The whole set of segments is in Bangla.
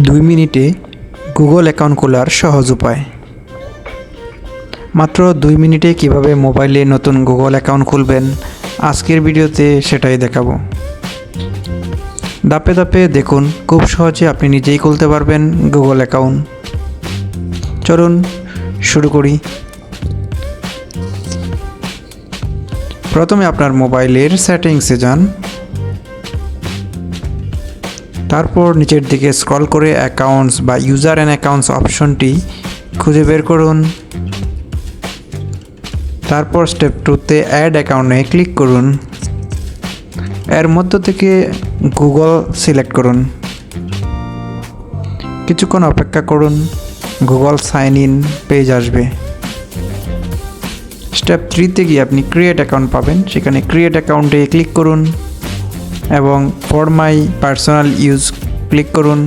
2 মিনিটে গুগল অ্যাকাউন্ট খোলার সহজ উপায়। মাত্র 2 মিনিটে কিভাবে মোবাইলে নতুন গুগল অ্যাকাউন্ট খুলবেন আজকের ভিডিওতে সেটাই দেখাবো। ধাপে ধাপে দেখুন, খুব সহজে আপনি নিজেই খুলতে পারবেন গুগল অ্যাকাউন্ট। চলুন শুরু করি। প্রথমে আপনার মোবাইলের সেটিংসে যান, তারপর নিচের দিকে স্ক্রল করে অ্যাকাউন্টস বা ইউজার অ্যান্ড অ্যাকাউন্টস অপশনটি খুঁজে বের করুন। তারপর স্টেপ 2তে অ্যাড অ্যাকাউন্টে ক্লিক করুন। এর মধ্য থেকে গুগল সিলেক্ট করুন। কিছুক্ষণ অপেক্ষা করুন, গুগল সাইন ইন পেজ আসবে। স্টেপ 3তে গিয়ে আপনি ক্রিয়েট অ্যাকাউন্ট পাবেন, সেখানে ক্রিয়েট অ্যাকাউন্টে ক্লিক করুন এবং for my personal use click করুন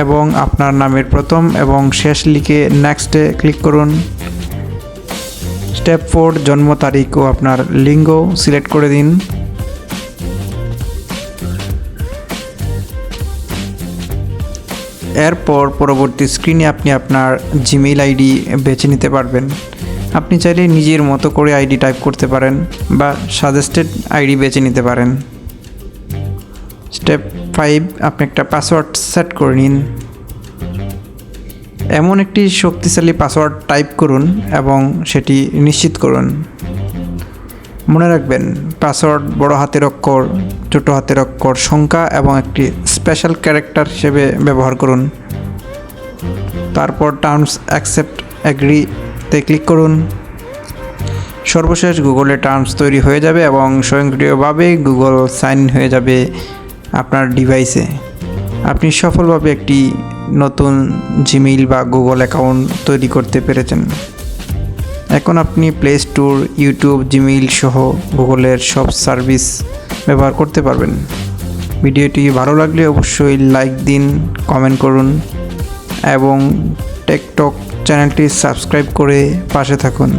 এবং আপনার নামের প্রথম এবং শেষ লিখে নেক্সটে ক্লিক করুন। স্টেপ 4 জন্ম তারিখ ও আপনার লিঙ্গ সিলেক্ট করে দিন। এরপর পরবর্তী স্ক্রিনে আপনি আপনার জিমেইল আইডি বেছে নিতে পারবেন। আপনি চাইলে নিজের মতো করে আইডি টাইপ করতে পারেন বা সাজেস্টেড আইডি বেছে নিতে পারেন। স্টেপ 5 আপনি একটা পাসওয়ার্ড সেট করে নিন। এমন একটি শক্তিশালী পাসওয়ার্ড টাইপ করুন এবং সেটি নিশ্চিত করুন। মনে রাখবেন, পাসওয়ার্ড বড় হাতের অক্ষর, ছোট হাতের অক্ষর, সংখ্যা এবং একটি স্পেশাল ক্যারেক্টার হিসেবে ব্যবহার করুন। তারপর টার্মস অ্যাকসেপ্ট এগ্রিতে ক্লিক করুন। সর্বশেষ গুগলে টার্মস তৈরি হয়ে যাবে এবং স্বয়ংক্রিয়ভাবে গুগল সাইন ইন হয়ে যাবে আপনার ডিভাইসে। আপনি সফলভাবে একটি নতুন জিমেইল বা গুগল অ্যাকাউন্ট তৈরি করতে পেরেছেন। এখন আপনি প্লে স্টোর, ইউটিউব, জিমেইল সহ গুগলের সব সার্ভিস ব্যবহার করতে পারবেন। ভিডিওটি ভালো লাগলে অবশ্যই লাইক দিন, কমেন্ট করুন এবং টেকটক চ্যানেলটি সাবস্ক্রাইব করে পাশে থাকুন।